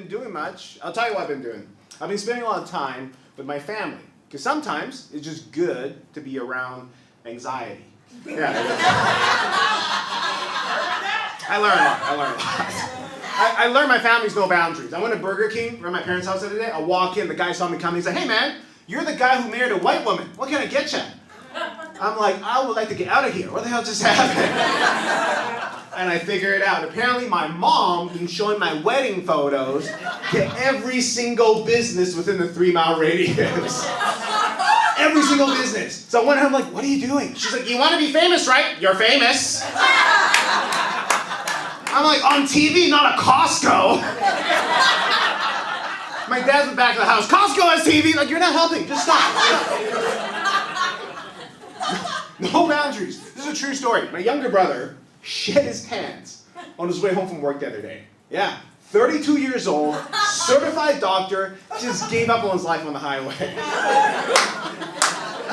been doing much. I'll tell you what I've been doing. I've been spending a lot of time with my family. Because sometimes it's just good to be around anxiety. Yeah. I learn a lot. I learned my family's no boundaries. I went to Burger King around my parents' house the other day. I walk in, the guy saw me coming. He's like, hey man, you're the guy who married a white woman. What can I get you? I'm like, I would like to get out of here. What the hell just happened? And I figure it out. Apparently my mom been showing my wedding photos to every single business within the 3-mile radius. Every single business. So I went home, I'm like, what are you doing? She's like, you want to be famous, right? You're famous. I'm like, on TV, not a Costco. My dad's in the back of the house. Costco has TV. Like, you're not helping. Just stop. No boundaries. This is a true story. My younger brother shed his pants on his way home from work the other day. Yeah. 32 years old, certified doctor, just gave up on his life on the highway.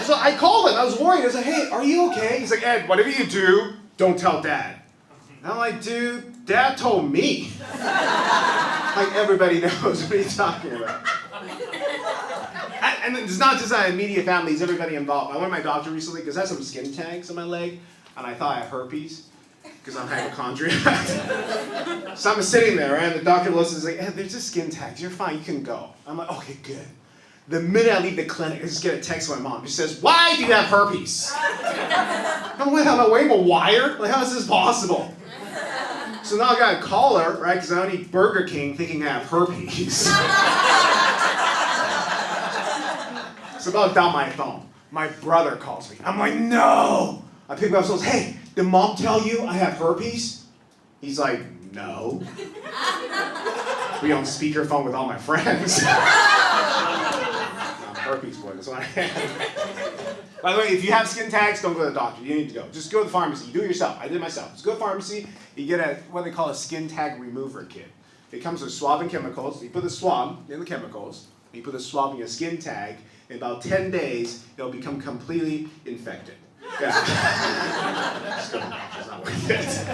So I called him. I was worried. I was like, hey, are you okay? He's like, Ed, whatever you do, don't tell Dad. And I'm like, dude, Dad told me. Like, everybody knows what he's talking about. And it's not just my immediate family, it's everybody involved. I went to my doctor recently because I had some skin tags on my leg, and I thought I had herpes because I'm hypochondriac. So I'm sitting there, right, and the doctor listens and is like, hey, there's just skin tags, you're fine, you can go. I'm like, okay, good. The minute I leave the clinic, I just get a text from my mom. She says, why do you have herpes? I'm like, am I wearing a wire? Like, how is this possible? So now I gotta call her, right, because I don't eat Burger King thinking I have herpes. So about down my phone. My brother calls me. I'm like, no! I pick up and says, hey, did mom tell you I have herpes? He's like, no. We on speakerphone with all my friends. Herpes boy, that's what I have. By the way, if you have skin tags, don't go to the doctor. You need to go. Just go to the pharmacy. You do it yourself. I did it myself. Just go to the pharmacy. You get what they call a skin tag remover kit. It comes with swab and chemicals. You put the swab in the chemicals. You put the swab in your skin tag. In about 10 days, it'll become completely infected. Yeah. Just go to the doctor. It's not worth it.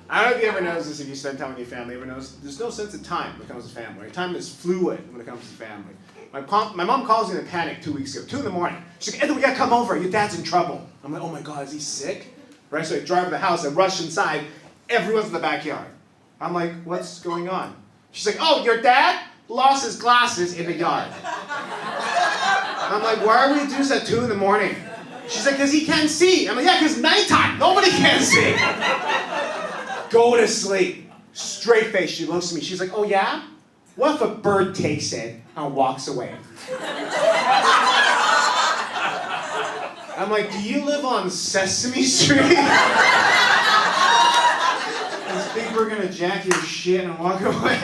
I don't know if you ever noticed this, if you spend time with your family, ever notice there's no sense of time when it comes to family. Time is fluid when it comes to family. My mom calls me in a panic 2 weeks ago, 2 in the morning. She's like, Ed, we gotta come over, your dad's in trouble. I'm like, oh my God, is he sick? Right, so I drive to the house, I rush inside, everyone's in the backyard. I'm like, what's going on? She's like, oh, your dad lost his glasses in the yard. I'm like, why are we doing this at 2 in the morning? She's like, because he can't see. I'm like, yeah, because nighttime, nobody can see. Go to sleep. Straight face, she looks at me. She's like, oh yeah? What if a bird takes it and walks away? I'm like, do you live on Sesame Street? I think we're gonna jack your shit and walk away.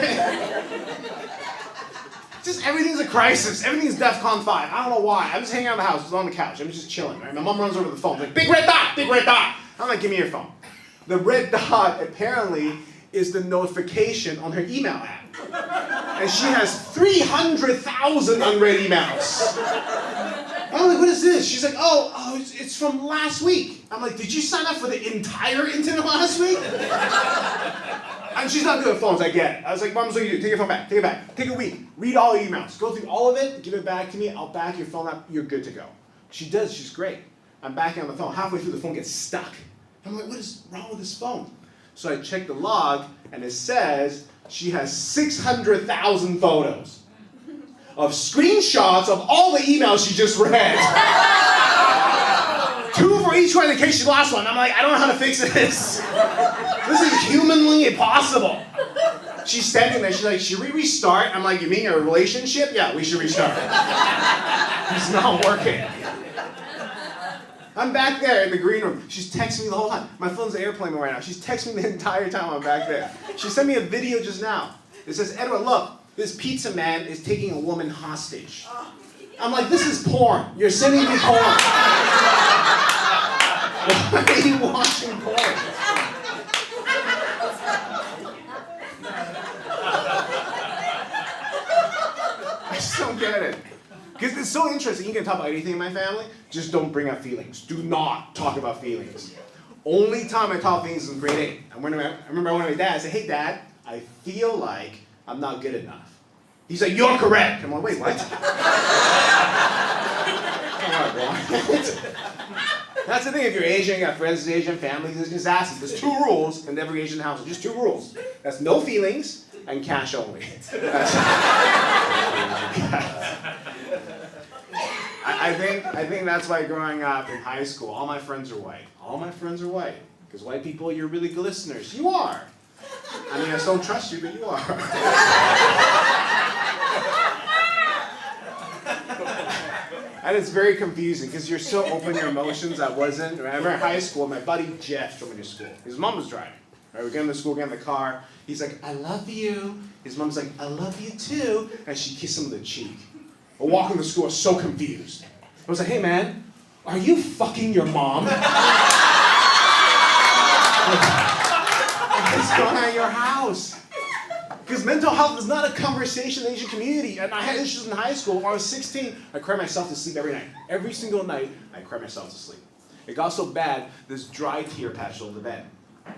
Just everything's a crisis. Everything's DEFCON 5. I don't know why. I'm just hanging out in the house. I was on the couch. I'm just chilling. Right? My mom runs over the phone. Like, big red dot, big red dot. I'm like, give me your phone. The red dot apparently is the notification on her email app. And she has 300,000 unread emails. I'm like, what is this? She's like, oh, it's from last week. I'm like, did you sign up for the entire internet last week? And she's not good at phones, I get it. I was like, Mom, so you do. Take your phone back, take it back. Take a week, read all your emails. Go through all of it, give it back to me, I'll back your phone up, you're good to go. She does, she's great. I'm backing on the phone, halfway through the phone gets stuck. I'm like, what is wrong with this phone? So I check the log, and it says she has 600,000 photos of screenshots of all the emails she just read. 2 for each one in case she lost one. I'm like, I don't know how to fix this. This is humanly impossible. She's standing there, she's like, should we restart? I'm like, you mean your relationship? Yeah, we should restart. It's not working. I'm back there in the green room. She's texting me the whole time. My phone's airplane mode right now. She's texting me the entire time I'm back there. She sent me a video just now. It says, Edward, look, this pizza man is taking a woman hostage. I'm like, this is porn. You're sending me porn. Why are you watching porn? I just don't get it. Because it's so interesting. You can talk about anything in my family. Just don't bring up feelings. Do not talk about feelings. Only time I taught things was in grade 8. I remember I went to my dad, I said, hey dad, I feel like I'm not good enough. He's like, you're correct. I'm like, wait, what? That's the thing, if you're Asian, you got friends as Asian, families as just Asian. There's 2 rules in every Asian household, just 2 rules. That's no feelings and cash only. I think that's why growing up in high school, all my friends are white. All my friends are white. Because white people, you're really good listeners. You are. I mean, I still don't trust you, but you are. And it's very confusing because you're so open to your emotions. I wasn't. I remember in high school, my buddy Jeff drove me to school. His mom was driving. Right, we're getting to school, getting in the car. He's like, I love you. His mom's like, I love you too. And she kissed him on the cheek. We're walking to school, I was so confused. I was like, hey man, are you fucking your mom? What's going on at your house? Because mental health is not a conversation in the Asian community. And I had issues in high school. When I was 16, I cried myself to sleep every night. Every single night, I cried myself to sleep. It got so bad, this dry tear patched over the bed.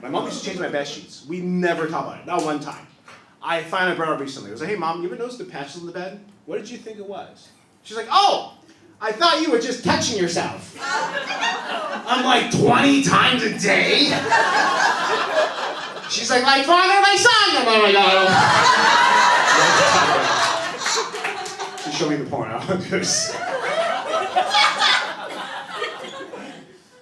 My mom used to change my bed sheets. We never talked about it, not one time. I finally brought it up recently. I was like, hey mom, you ever notice the patches on the bed? What did you think it was? She's like, oh, I thought you were just touching yourself. I'm like, 20 times a day? She's like father, my son. I'm like, oh. She showed me the porno.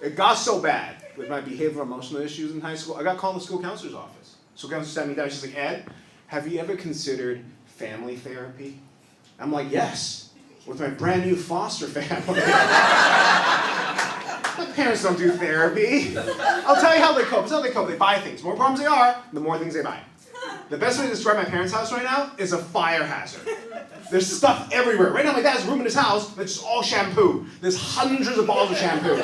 It got so bad with my behavioral emotional issues in high school, I got called to the school counselor's office. School counselor sat me down, she's like, Ed, have you ever considered family therapy? I'm like, yes, with my brand new foster family. My parents don't do therapy. I'll tell you how they cope. It's how they cope. They buy things. The more problems they are, the more things they buy. The best way to describe my parents' house right now is a fire hazard. There's stuff everywhere. Right now, my dad's room in his house, that's just all shampoo. There's hundreds of bottles of shampoo.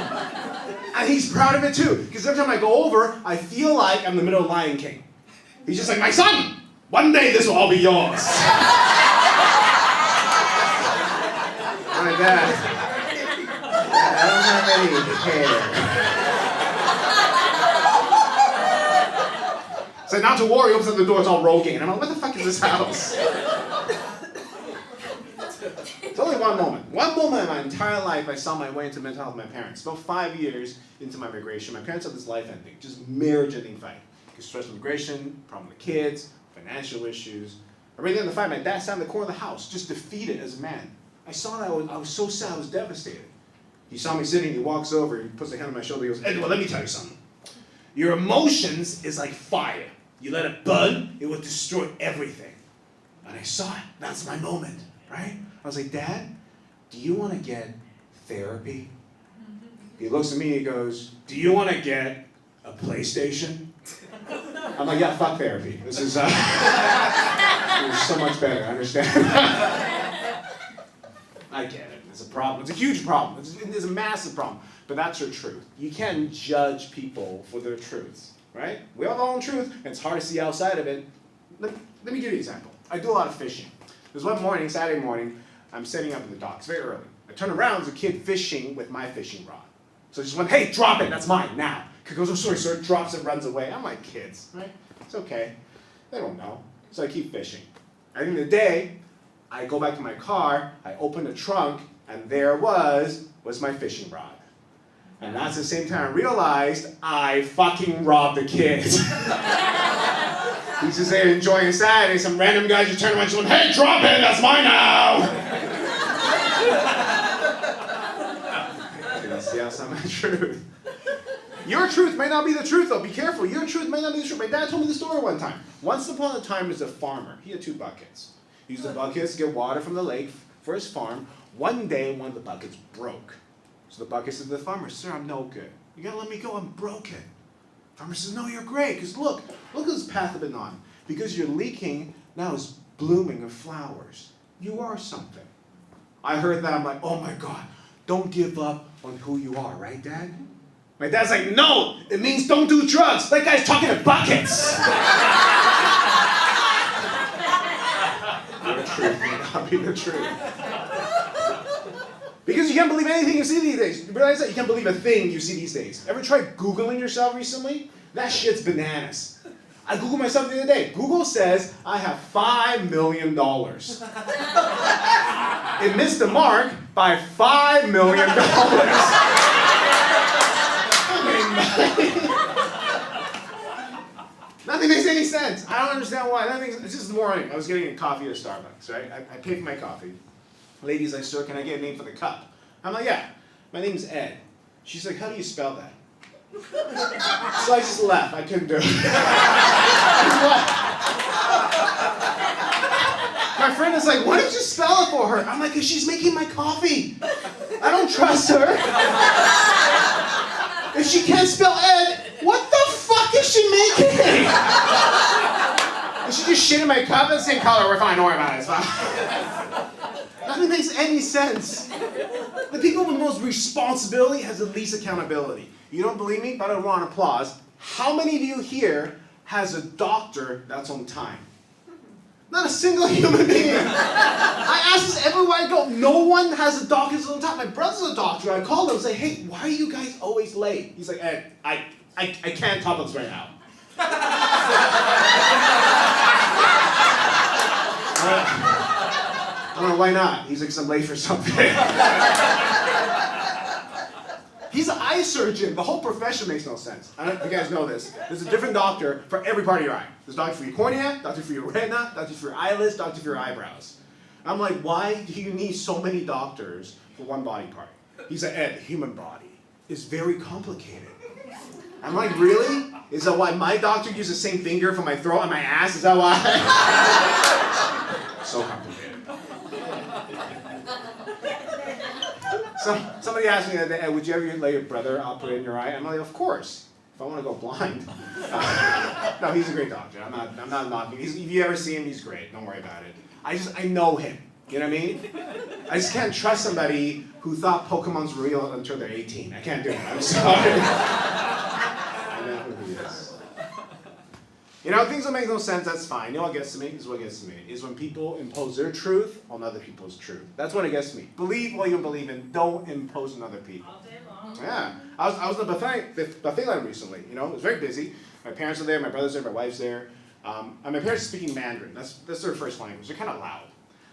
And he's proud of it too, because every time I go over, I feel like I'm in the middle of Lion King. He's just like, my son, one day this will all be yours. My dad, I don't have any hair. So not to worry, opens up the door, it's all Rogaine. I'm like, what the fuck is this house? It's only one moment. One moment in my entire life I saw my way into mental health with my parents. About 5 years into my migration, my parents had this life ending, just marriage-ending fight. Stress immigration, problem with kids, financial issues. I really in the fight, my dad sat in the corner of the house, just defeated as a man. I saw that, I was so sad, I was devastated. He saw me sitting, he walks over, he puts a hand on my shoulder, he goes, Ed, well, let me tell you something. Your emotions is like fire. You let it burn, it will destroy everything. And I saw it, that's my moment, right? I was like, Dad, do you want to get therapy? He looks at me, he goes, do you want to get a PlayStation? I'm like, yeah, fuck therapy. This is so much better, I understand. I get it, it's a problem, it's a huge problem, it's a massive problem, but that's your truth. You can't judge people for their truths, right? We have our own truth, and it's hard to see outside of it. Let me give you an example. I do a lot of fishing. There's one morning, Saturday morning, I'm setting up in the docks, very early. I turn around, there's a kid fishing with my fishing rod. So I just went, hey, drop it, that's mine, now. Kid goes, oh, sorry, sir, drops it, runs away. I'm like, kids, right? It's okay. They don't know. So I keep fishing. At the end of the day, I go back to my car, I open the trunk, and there was my fishing rod. And that's the same time I realized I fucking robbed the kid. He's just there enjoying his Saturday, some random guy just turned around and just went, hey, drop it, that's mine now! See outside my truth. Your truth may not be the truth, though. Be careful. Your truth may not be the truth. My dad told me the story one time. Once upon a time, there's a farmer. He had 2 buckets. He used the buckets to get water from the lake for his farm. One day, one of the buckets broke. So the bucket said to the farmer, sir, I'm no good. You gotta let me go. I'm broken. The farmer says, no, you're great. Because look at this path I've been on. Because you're leaking, now it's blooming of flowers. You are something. I heard that. I'm like, oh my God. Don't give up on who you are, right, Dad? My dad's like, no, it means don't do drugs. That guy's talking to buckets. Your truth may not be the truth. Because you can't believe anything you see these days. You realize that? You can't believe a thing you see these days. Ever tried Googling yourself recently? That shit's bananas. I Googled myself the other day. Google says I have $5 million. It missed the mark by $5 million. Nothing makes any sense. I don't understand why. It's just the morning. I was getting a coffee at Starbucks, right? I paid for my coffee. Lady's like, sir, can I get a name for the cup? I'm like, yeah. My name's Ed. She's like, how do you spell that? So I just left. I couldn't do it. My friend is like, why did you spell it for her? I'm like, because she's making my coffee. I don't trust her. If she can't spell Ed, what the fuck is she making? Is she just shit in my cup? It's the same color. We're fine. Don't worry about it. It's fine. Nothing makes any sense. The people with the most responsibility has the least accountability. You don't believe me? But I want applause. How many of you here has a doctor that's on time? Not a single human being. I ask this everywhere I go. No one has a doctor that's on time. My brother's a doctor. I called him and say, hey, why are you guys always late? He's like, Ed, I can't talk about this right now. I don't know, why not? He's like, 'cause I'm late for something. He's an eye surgeon. The whole profession makes no sense. I don't know if you guys know this. There's a different doctor for every part of your eye. There's a doctor for your cornea, doctor for your retina, doctor for your eyelids, doctor for your eyebrows. I'm like, why do you need so many doctors for one body part? He's like, Ed, the human body is very complicated. I'm like, really? Is that why my doctor used the same finger for my throat and my ass? Is that why? So complicated. Somebody asked me the other day, would you ever let your brother operate in your eye? I'm like, of course. If I want to go blind. No, he's a great doctor. I'm not knocking. If you ever see him, he's great. Don't worry about it. I know him. You know what I mean? I just can't trust somebody who thought Pokemon's real until they're 18. I can't do it. I'm sorry. I know who he is. You know, things that make no sense, that's fine. You know what gets to me? This is what gets to me. Is when people impose their truth on other people's truth. That's when it gets to me. Believe what you believe in. Don't impose on other people. All day long. Yeah. I was in the buffet line recently. You know, it was very busy. My parents are there, my brother's there, my wife's there. And my parents are speaking Mandarin. That's their first language. They're kind of loud.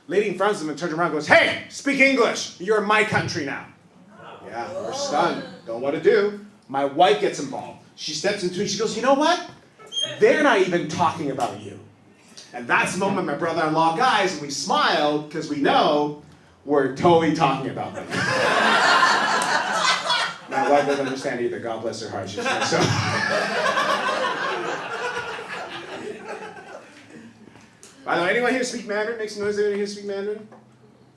Lady in front of them and turns around and goes, hey, speak English. You're in my country now. Yeah, we're stunned. Don't know what to do. My wife gets involved. She steps into it. She goes, you know what? They're not even talking about you. And that's the moment my brother-in-law guys, and we smiled because we know we're totally talking about them. My wife doesn't understand either. God bless her heart. She's like, so. By the way, anyone here speak Mandarin? Make some noise. Anyone here speak Mandarin?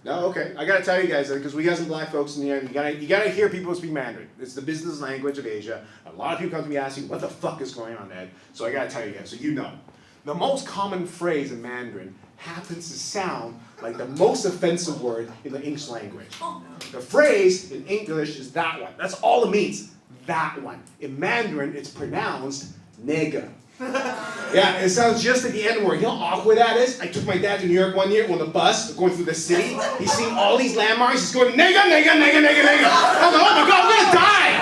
No? Okay. I gotta tell you guys, because we got some black folks in here, you gotta hear people who speak Mandarin. It's the business language of Asia. A lot of people come to me asking, what the fuck is going on, Ed? So I gotta tell you guys, so you know. The most common phrase in Mandarin happens to sound like the most offensive word in the English language. The phrase in English is that one. That's all it means. That one. In Mandarin, it's pronounced nigga. Yeah, it sounds just like the N word. You know how awkward that is? I took my dad to New York one year on the bus, going through the city. He's seeing all these landmarks. He's going, nigga, nigga, nigga, nigga, nigga. I'm like, oh my God, I'm gonna die.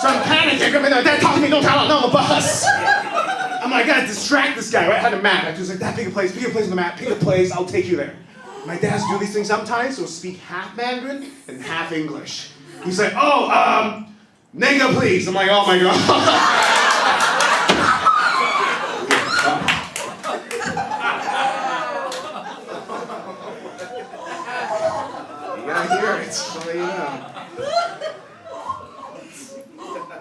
So I'm panicking. I'm like, Dad, talk to me, don't tell him, no, on the bus. I'm like, I gotta distract this guy. Right? I had a map. I was like, Dad, pick a place on the map. Pick a place, I'll take you there. My dads do these things sometimes, so speak half Mandarin and half English. He's like, nigga, please. I'm like, oh my God. You gotta hear it, so you know.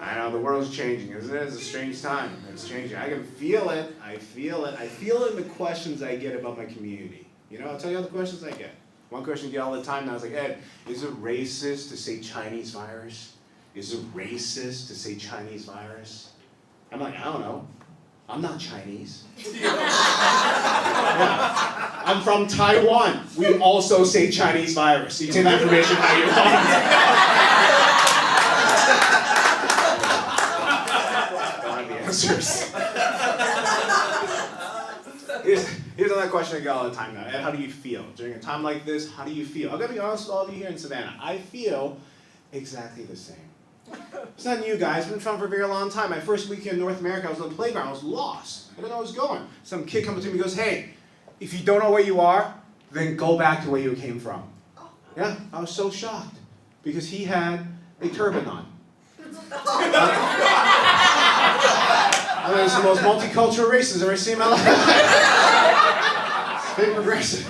I know, the world's changing, isn't it? It's a strange time. It's changing. I can feel it. I feel it. I feel it in the questions I get about my community. You know, I'll tell you all the questions I get. One question I get all the time now, I was like, Ed, is it racist to say Chinese virus? Is it racist to say Chinese virus? I'm like, I don't know. I'm not Chinese. Yeah. I'm from Taiwan. We also say Chinese virus. You take that information how you want. Don't have the answers. Here's another question I get all the time now. Ed, how do you feel? During a time like this, how do you feel? I'm going to be honest with all of you here in Savannah. I feel exactly the same. It's not new, guys. I've been found for a very long time. My first week in North America, I was on the playground. I was lost. I didn't know where I was going. Some kid comes to me and goes, hey, if you don't know where you are, then go back to where you came from. Yeah, I was so shocked because he had a turban on. I mean, it's the most multicultural races I've ever seen in my life. It's very progressive.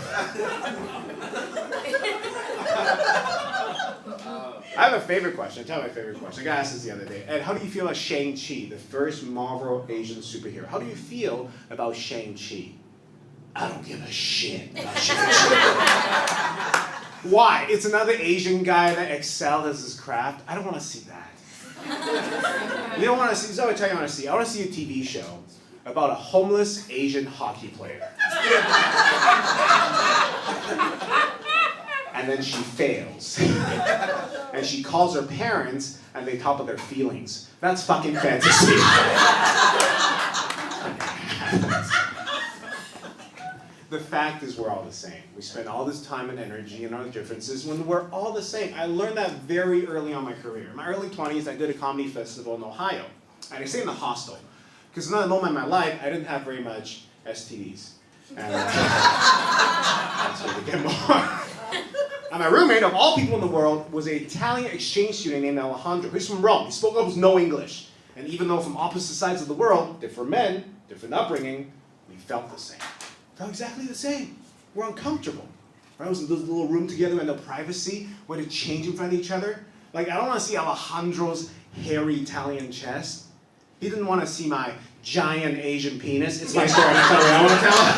I have a favorite question. I tell you my favorite question. I got asked this the other day. Ed, how do you feel about Shang-Chi, the first Marvel Asian superhero? How do you feel about Shang-Chi? I don't give a shit about Shang-Chi. Why? It's another Asian guy that excelled at his craft. I don't want to see that. You don't want to see, this is what I tell you I want to see. I want to see a TV show about a homeless Asian hockey player. And then she fails. And she calls her parents and they talk about their feelings. That's fucking fantasy. The fact is we're all the same. We spend all this time and energy and our differences when we're all the same. I learned that very early on in my career. In my early 20s, I did a comedy festival in Ohio. And I stayed in a hostel. Because at that moment in my life, I didn't have very much STDs. And that's where we get more. And my roommate, of all people in the world, was an Italian exchange student named Alejandro. He's from Rome. He spoke almost no English. And even though from opposite sides of the world, different men, different upbringing, we felt the same. Felt exactly the same. We're uncomfortable. Right? I was in this little room together with no privacy. We had to change in front of each other. Like, I don't want to see Alejandro's hairy Italian chest. He didn't want to see my giant Asian penis. It's my story. I'm sorry. I want to tell it.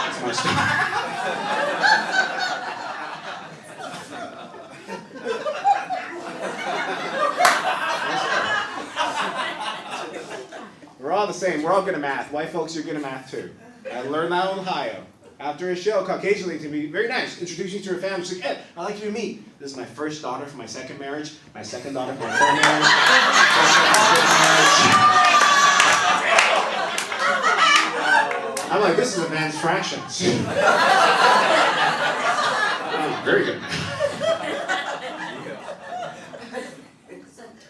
It's my story. We're all the same. We're all good at math. White folks, you're good at math too. I learned that in Ohio. After a show, Caucasian to be very nice. Introduce you to her family. She's like, Ed, I'd like you to meet. This is my first daughter from my second marriage. My second daughter from my third marriage. I'm like, this is advanced fractions. Oh, very good.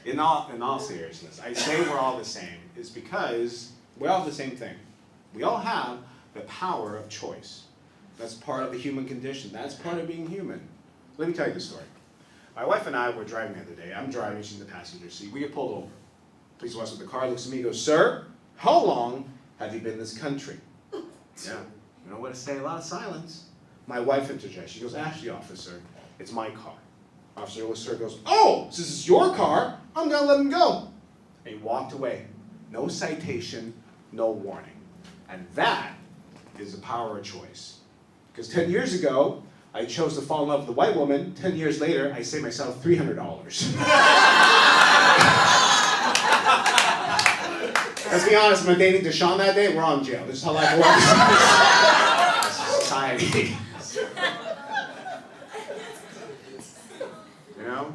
In all seriousness, I say we're all the same is because we all have the same thing. We all have the power of choice. That's part of the human condition. That's part of being human. Let me tell you the story. My wife and I were driving the other day. I'm driving, she's in the passenger seat. We get pulled over. Police watch with the car, looks at me, goes, sir, how long have you been in this country? Yeah, you know what to say, a lot of silence. My wife interjects. She goes, actually, officer, it's my car. Officer goes, oh, since it's your car, I'm going to let him go. And he walked away. No citation, no warning. And that is the power of choice. Because 10 years ago, I chose to fall in love with a white woman. 10 years later, I saved myself $300. Let's be honest, when I'm dating Deshaun that day, we're all in jail. This is how life works. This is society. You know?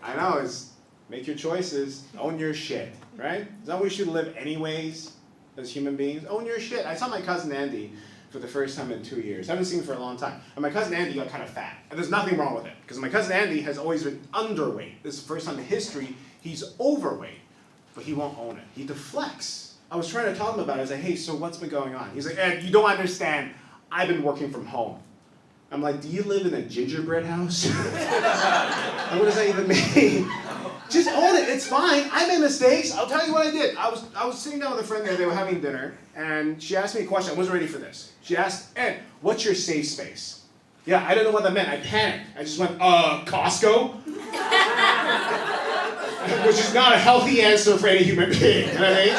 I know, it's make your choices, own your shit, right? Is that what we should live anyways as human beings? Own your shit. I saw my cousin Andy for the first time in 2 years. I haven't seen him for a long time. And my cousin Andy got kind of fat. And there's nothing wrong with it. Because my cousin Andy has always been underweight. This is the first time in history he's overweight. But he won't own it. He deflects. I was trying to tell him about it. I was like, hey, so what's been going on? He's like, Ed, you don't understand. I've been working from home. I'm like, do you live in a gingerbread house? And what does that even mean? Just own it. It's fine. I made mistakes. I'll tell you what I did. I was sitting down with a friend there. They were having dinner. And she asked me a question. I wasn't ready for this. She asked, Ed, what's your safe space? Yeah, I didn't know what that meant. I panicked. I just went, Costco? Which is not a healthy answer for any human being. You know what I mean?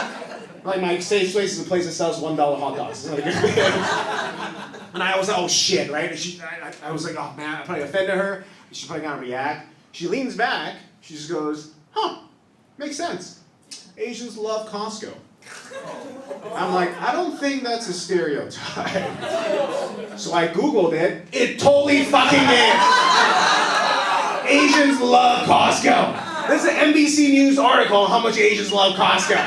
Like, my safe space is a place that sells $1 hot dogs. It's not a good thing. And I was like, oh shit, right? And I was like, oh man, I probably offended her. She's probably gonna react. She leans back. She just goes, huh, makes sense. Asians love Costco. I'm like, I don't think that's a stereotype. So I Googled it. It totally fucking is. Asians love Costco. This is an NBC News article on how much Asians love Costco.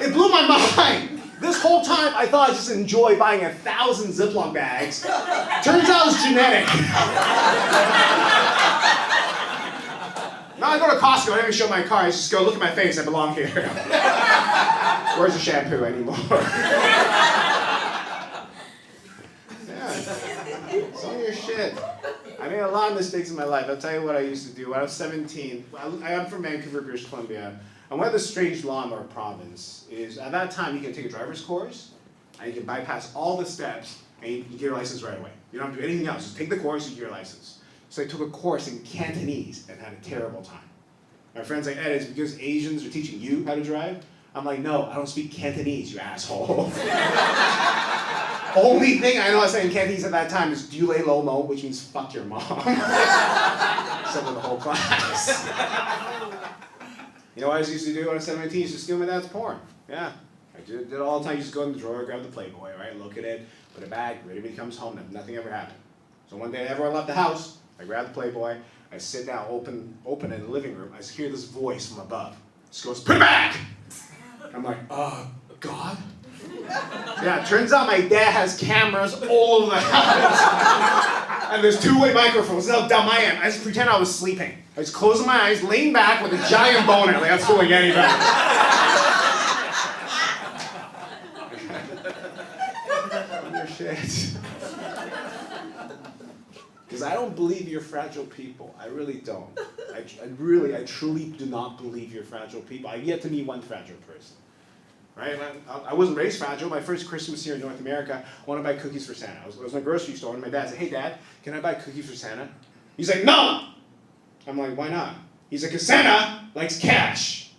It blew my mind. This whole time, I thought I just enjoy buying 1,000 Ziploc bags. Turns out it's genetic. Now I go to Costco, I don't even show my car, I just go, look at my face, I belong here. Where's the shampoo anymore? Yeah, some of your shit. I made a lot of mistakes in my life. I'll tell you what I used to do. When I was 17, I'm from Vancouver, British Columbia, and one of the strange laws in our province is, at that time, you can take a driver's course, and you can bypass all the steps, and you get your license right away. You don't have to do anything else, just take the course, you get your license. So I took a course in Cantonese and had a terrible time. My friend's like, Ed, it's because Asians are teaching you how to drive? I'm like, no, I don't speak Cantonese, you asshole. Only thing I know I said in Cantonese at that time is "du lay lo mo," which means fuck your mom. Except for the whole class. You know what I used to do when I was 17? I used to steal my dad's porn. Yeah. I did it all the time. You just go in the drawer, grab the Playboy, right? Look at it, put it back, everybody comes home, nothing ever happened. So one day everyone left the house, I grab the Playboy, I sit down, open it in the living room, I hear this voice from above. It just goes, "Put it back!" I'm like, God? Yeah, it turns out my dad has cameras all over the house. And there's two-way microphones. That's how dumb I am. I just pretend I was sleeping. I was closing my eyes, leaning back with a giant boner. Like, that's fooling anybody. Your shit. Because I don't believe you're fragile people. I really don't. I truly do not believe you're fragile people. I've yet to meet one fragile person. Right? I wasn't raised fragile. My first Christmas here in North America, I wanted to buy cookies for Santa. I was in a grocery store and my dad said, "Hey Dad, can I buy cookies for Santa?" He's like, "No!" I'm like, "Why not?" He's like, "'Cause Santa likes cash."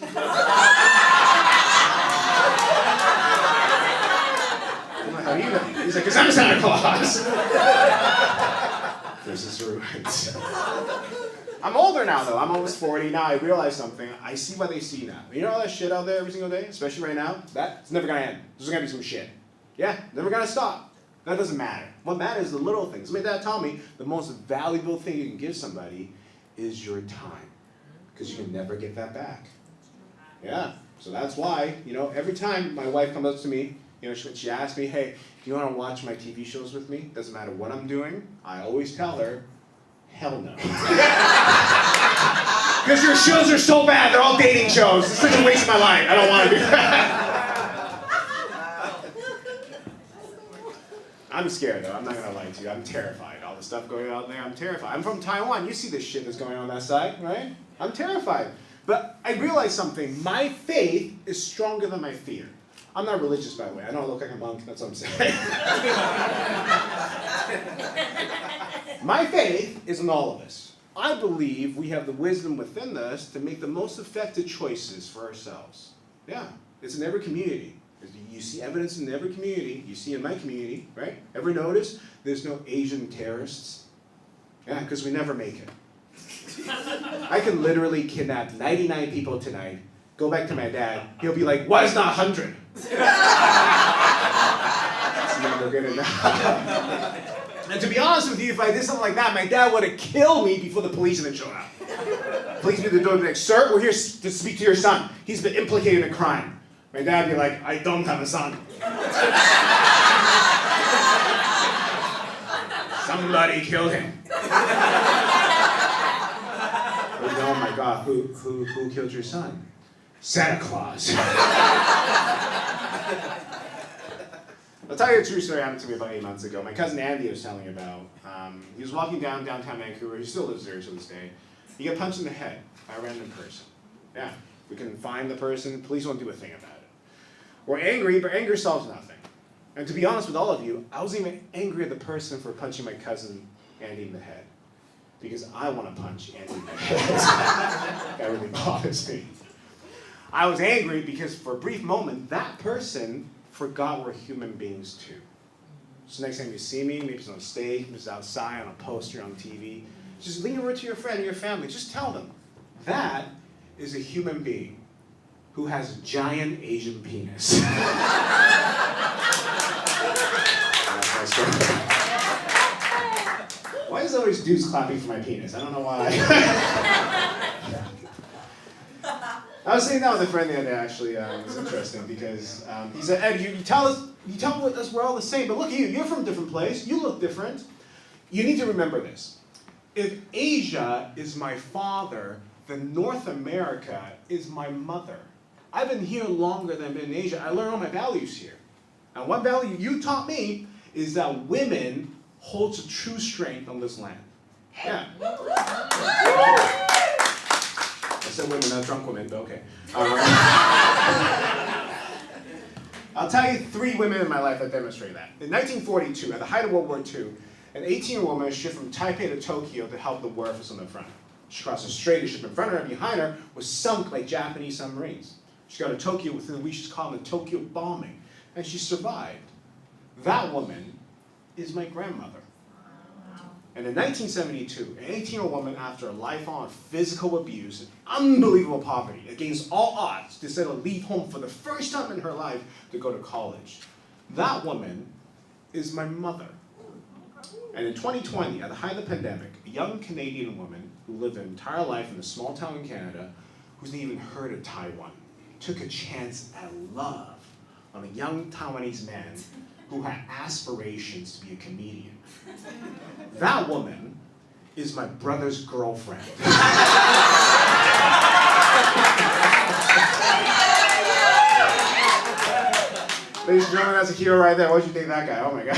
I'm like, "How do you know?" He's like, "'Cause I'm Santa Claus." This is ruined. I'm older now, though. I'm almost 40 now. I realize something. I see what they see now. You know all that shit out there every single day, especially right now? That's never going to end. There's going to be some shit. Yeah, never going to stop. That doesn't matter. What matters is the little things. My dad told me the most valuable thing you can give somebody is your time. Because you can never get that back. Yeah, so that's why, every time my wife comes up to me, she asks me, "Hey, do you want to watch my TV shows with me?" Doesn't matter what I'm doing. I always tell her, "Hell no." Because your shows are so bad, they're all dating shows. It's such a waste of my life. I don't want to do that. I'm scared though, I'm not going to lie to you. I'm terrified. All the stuff going on there, I'm terrified. I'm from Taiwan. You see this shit that's going on that side, right? I'm terrified. But I realized something. My faith is stronger than my fear. I'm not religious, by the way. I don't look like a monk, that's what I'm saying. My faith is in all of us. I believe we have the wisdom within us to make the most effective choices for ourselves. Yeah, it's in every community. You see evidence in every community. You see in my community, right? Ever notice there's no Asian terrorists? Yeah, because we never make it. I can literally kidnap 99 people tonight, go back to my dad, he'll be like, "Why is not 100? It's never good enough. And to be honest with you, if I did something like that, my dad would have killed me before the police even showed up. Police would be at the door and be like, "Sir, we're here to speak to your son. He's been implicated in a crime." My dad would be like, "I don't have a son." Somebody killed him. Oh my God, who killed your son? Santa Claus. I'll tell you a true story that happened to me about 8 months ago. My cousin Andy was telling me about. He was walking downtown Vancouver. He still lives there to this day. He got punched in the head by a random person. Yeah, we can find the person. Police won't do a thing about it. We're angry, but anger solves nothing. And to be honest with all of you, I wasn't even angry at the person for punching my cousin Andy in the head. Because I want to punch Andy in the head. That really bothers me. I was angry because for a brief moment, that person forgot we're human beings too. So next time you see me, maybe it's on stage, maybe it's outside, on a poster, on TV, just lean over to your friend and your family. Just tell them, that is a human being who has a giant Asian penis. That's my story. Why is always dudes clapping for my penis? I don't know why. I was saying that with a friend the other day, actually. It was interesting because he said, Ed, you tell us we're all the same, but look at you. You're from a different place. You look different. You need to remember this. If Asia is my father, then North America is my mother. I've been here longer than I've been in Asia. I learned all my values here. And one value you taught me is that women holds a true strength on this land. Yeah. I said women, not drunk women, but okay. I'll tell you 3 women in my life that demonstrate that. In 1942, at the height of World War II, an 18-year-old woman was shipped from Taipei to Tokyo to help the war efforts on the front. She crossed the strait, a ship in front of her and behind her was sunk by Japanese submarines. She got to Tokyo within a week. She's called the Tokyo bombing, and she survived. That woman is my grandmother. And in 1972, an 18-year-old woman, after a lifelong physical abuse and unbelievable poverty, against all odds, decided to leave home for the first time in her life to go to college. That woman is my mother. And in 2020, at the height of the pandemic, a young Canadian woman who lived an entire life in a small town in Canada, who's not even heard of Taiwan, took a chance at love on a young Taiwanese man who had aspirations to be a comedian. That woman is my brother's girlfriend. Ladies and gentlemen, that's a hero right there. Why'd you date that guy? Oh my God.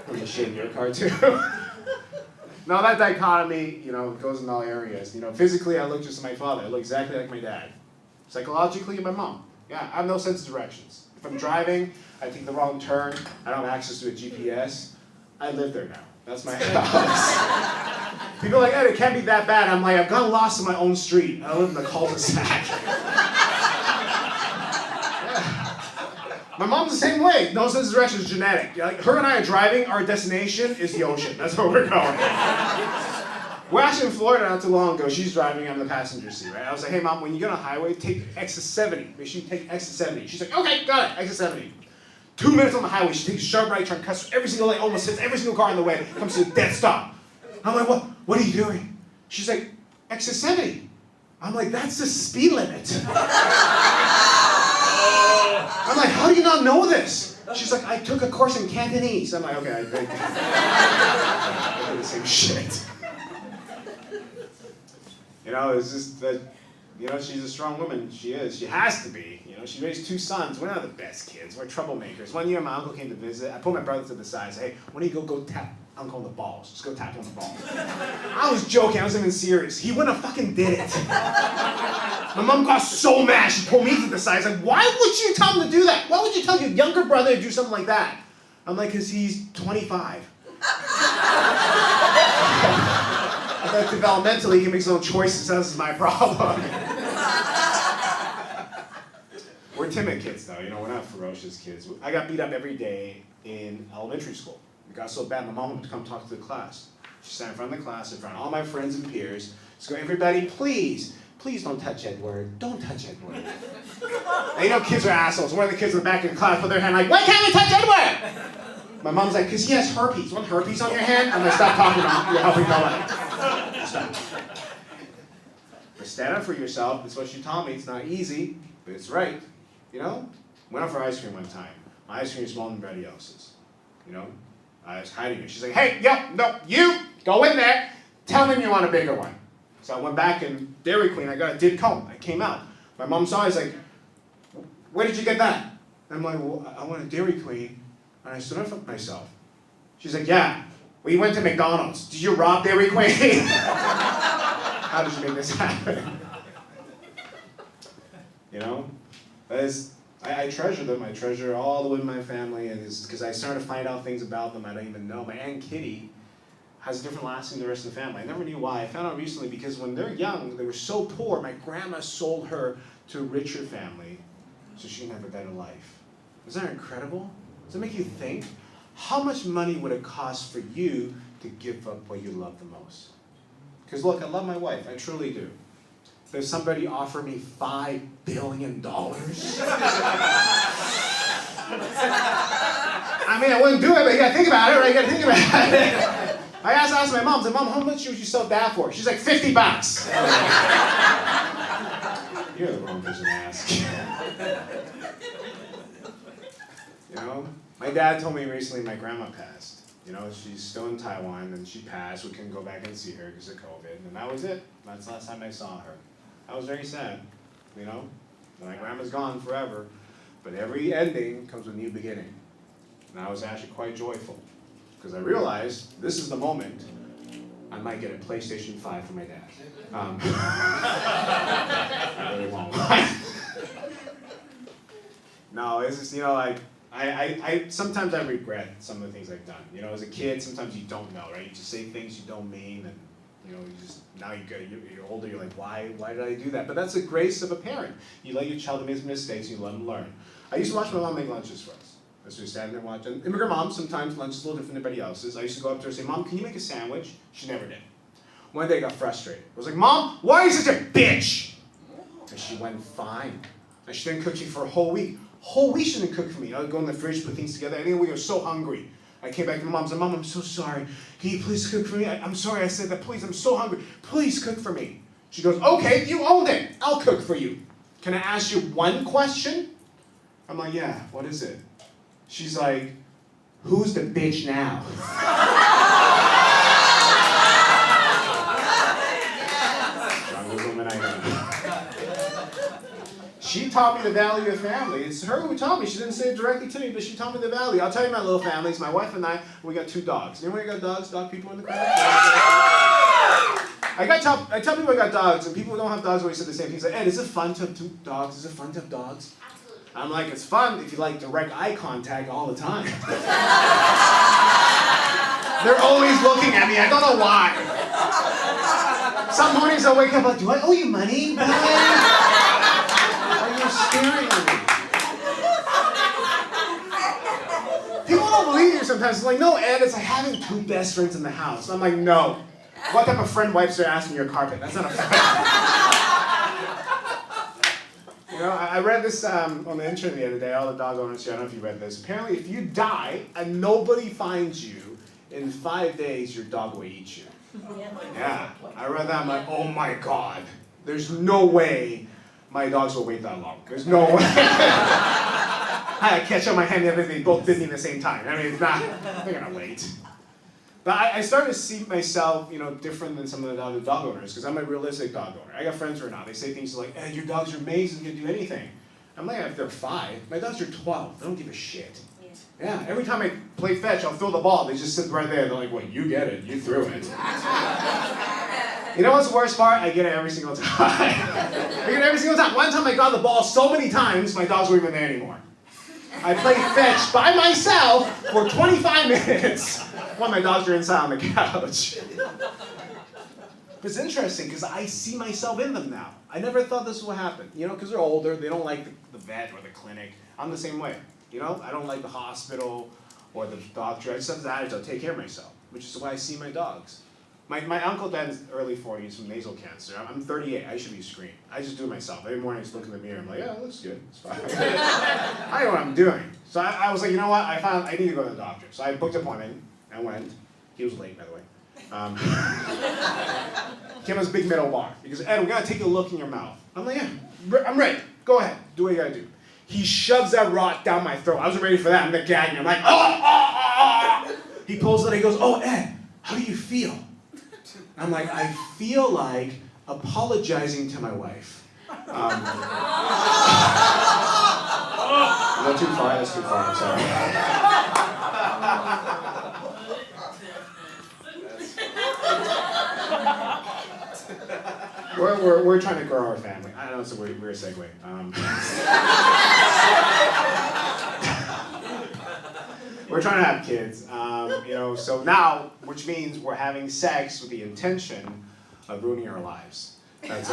I'm gonna shave your car too. Now that dichotomy, goes in all areas. Physically I look just like my father. I look exactly like my dad. Psychologically, my mom. Yeah, I have no sense of directions. If I'm driving, I take the wrong turn, I don't have access to a GPS, I live there now. That's my house. People are like, Ed, it can't be that bad. I'm like, I've gotten lost in my own street. I live in the cul-de-sac. Yeah. My mom's the same way. No sense of direction is genetic. Like, her and I are driving, our destination is the ocean. That's where we're going. We're actually in Florida not too long ago. She's driving, I'm in the passenger seat, right? I was like, hey mom, when you get on a highway, take exit 70. Make sure you take exit 70. She's like, okay, got it, exit 70. 2 minutes on the highway, she takes a sharp right turn, cuts through every single lane, almost hits every single car in the way, comes to a dead stop. I'm like, what are you doing? She's like, exit 70. I'm like, that's the speed limit. I'm like, how do you not know this? She's like, I took a course in Cantonese. I'm like, okay, I do the same shit. It's just that, she's a strong woman. She is. She has to be. She raised 2 sons. We're not the best kids. We're troublemakers. One year, my uncle came to visit. I pulled my brother to the side and said, hey, when do you go tap uncle on the balls? Just go tap him on the balls. I was joking. I wasn't even serious. He wouldn't have fucking did it. My mom got so mad. She pulled me to the side. She's like, why would you tell him to do that? Why would you tell your younger brother to do something like that? I'm like, because he's 25. But developmentally, he can make his own choices. This is my problem. We're timid kids, though. We're not ferocious kids. I got beat up every day in elementary school. It got so bad, my mom would come talk to the class. She sat in front of the class, in front of all my friends and peers. She's going, everybody, please don't touch Edward. Don't touch Edward. And kids are assholes. One of the kids in the back of the class put their hand like, why can't we touch Edward? My mom's like, because he has herpes. Want herpes on your hand? I'm like, stop talking about it. You're helping no one. Stop. But stand up for yourself. That's what she taught me. It's not easy, but it's right. Went out for ice cream one time. My ice cream is smaller than everybody else's. I was hiding it. She's like, hey, no, you go in there. Tell them you want a bigger one. So I went back and Dairy Queen. I got a dip cone. I came out. My mom saw it. I was like, where did you get that? And I'm like, well, I want a Dairy Queen. And I stood up for myself. She's like, yeah. Well, you went to McDonald's. Did you rob Dairy Queen? How did you make this happen? I treasure them. I treasure all the women in my family, and it's because I started to find out things about them I don't even know. My Aunt Kitty has a different last name than the rest of the family. I never knew why. I found out recently because when they're young, they were so poor, my grandma sold her to a richer family so she can have a better life. Isn't that incredible? Does it make you think? How much money would it cost for you to give up what you love the most? Because look, I love my wife. I truly do. If somebody offered me $5 billion, I mean, I wouldn't do it, but you gotta think about it, right? You gotta think about it. I asked my mom, I said, Mom, how much would you sell that for? She's like, $50. mom doesn't ask. You know, my dad told me recently my grandma passed. You know, she's still in Taiwan, and she passed. We couldn't go back and see her because of COVID, and that was it. That's the last time I saw her. I was very sad, you know. My grandma's gone forever, but every ending comes with a new beginning. And I was actually quite joyful, because I realized this is the moment I might get a PlayStation 5 for my dad. I really won't. No, it's just, you know, like, I sometimes I regret some of the things I've done. You know, as a kid, sometimes you don't know, right? You just say things you don't mean, and you know, you just now you're older. You're like, why did I do that? But that's the grace of a parent. You let your child make mistakes, and you let them learn. I used to watch my mom make lunches for us. I used to stand there and watch. And immigrant moms, sometimes lunch is a little different than anybody else's. I used to go up to her and say, "Mom, can you make a sandwich?" She never did. One day I got frustrated. I was like, "Mom, why are you such a bitch?" And she went, "Fine." And she didn't cook for a whole week. Whole week she didn't cook for me. I would go in the fridge, put things together. Anyway, we were so hungry. I came back to my mom and said, "Mom, I'm so sorry. Can you please cook for me? I'm sorry I said that. Please, I'm so hungry. Please cook for me." She goes, "Okay, you owned it. I'll cook for you. Can I ask you one question?" I'm like, "Yeah, what is it?" She's like, "Who's the bitch now?" Strongest woman I know. She taught me the value of family. It's her who taught me. She didn't say it directly to me, but she taught me the value. I'll tell you my little families. My wife and I, we got 2 dogs. Anyone got dogs? Dog people in the crowd? I tell people I got dogs, and people who don't have dogs always say the same things. Like, "Ed, is it fun to have 2 dogs? Is it fun to have dogs?" I'm like, "It's fun if you like direct eye contact all the time." They're always looking at me. I don't know why. Some mornings I'll wake up like, "Do I owe you money? Why are you staring at me?" People don't believe you sometimes. It's like, "No, Ed, it's like having 2 best friends in the house." I'm like, "No. What type of friend wipes their ass on your carpet? That's not a friend." You know, I read this on the internet the other day. All the dog owners here, I don't know if you read this. Apparently, if you die and nobody finds you, in 5 days, your dog will eat you. Yeah, I read that. I'm like, oh my God. There's no way my dogs will wait that long. There's no way. I had a catch on my hand the other day. They both bit me at the same time. I mean, it's not, they're going to wait. But I started to see myself, you know, different than some of the other dog owners, because I'm a realistic dog owner. I got friends who are not. They say things like, "Hey, your dogs are amazing, you can do anything." I'm like, if they're 5, my dogs are 12. They don't give a shit. Yeah, every time I play fetch, I'll throw the ball. They just sit right there. They're like, "Well, you get it. You threw it." You know what's the worst part? I get it every single time. I get it every single time. One time I got the ball so many times, my dogs weren't even there anymore. I played fetch by myself for 25 minutes while my dogs are inside on the couch. But it's interesting because I see myself in them now. I never thought this would happen. You know, because they're older, they don't like the vet or the clinic. I'm the same way. You know, I don't like the hospital or the doctor. I just have this attitude, I'll take care of myself, which is the way I see my dogs. My uncle dad's early 40s from nasal cancer. I'm 38. I should be screened. I just do it myself. Every morning I just look in the mirror. I'm like, "Yeah, it looks good. It's fine." I know what I'm doing. So I was like, you know what? I found I need to go to the doctor. So I booked an appointment. I went. He was late, by the way. Came with this big metal bar. He goes, "Ed, we gotta take a look in your mouth." I'm like, "Yeah, I'm ready. Go ahead. Do what you gotta do." He shoves that rock down my throat. I wasn't ready for that. I'm gagging. I'm like, "Oh!" He pulls it. He goes, "Oh, Ed, how do you feel?" I'm like, "I feel like apologizing to my wife." Is that too far? That's too far. I'm sorry. We're trying to grow our family. I know it's a weird segue. We're trying to have kids, you know, so now, which means we're having sex with the intention of ruining our lives. That's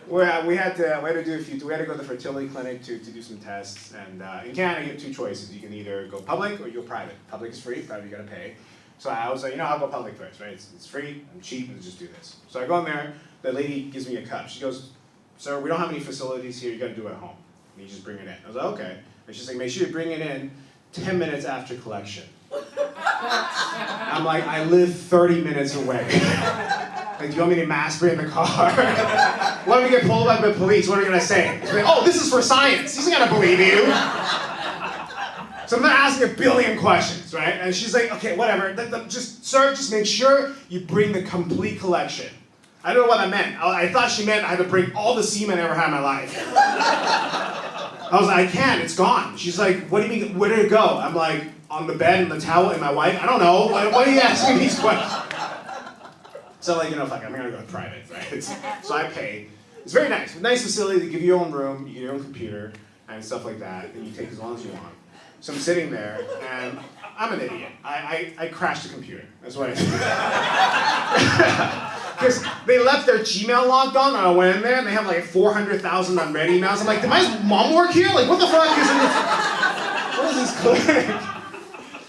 we had to go to the fertility clinic to do some tests, and in Canada you have 2 choices. You can either go public or you go private. Public is free, private you gotta pay. So I was like, you know, I'll go public first, right? It's free, I'm cheap, let's just do this. So I go in there, the lady gives me a cup. She goes, "Sir, we don't have any facilities here, you gotta do it at home. And you just bring it in." I was like, "Okay." And she's like, "Make sure you bring it in 10 minutes after collection." I'm like, "I live 30 minutes away." Like, do you want me to masturbate in the car? What if we get pulled by the police? What are we gonna say? Like, oh, this is for science. He's not gonna believe you. So I'm gonna ask a billion questions, right? And she's like, okay, whatever. Sir, just make sure you bring the complete collection. I don't know what that meant. I thought she meant I had to bring all the semen I ever had in my life. I was like, I can't, it's gone. She's like, what do you mean, where did it go? I'm like, on the bed, in the towel, in my wife? I don't know. Why are you asking me these questions? So like, fuck, I'm gonna go private, right? So I pay. It's very nice. Nice facility, they give you your own room, you get your own computer, and stuff like that, and you take as long as you want. So I'm sitting there, and I'm an idiot. I crashed the computer. That's what I did. Because they left their Gmail logged on, and I went in there, and they have like 400,000 unread emails. I'm like, did my mom work here? Like, what the fuck is this? What is this click?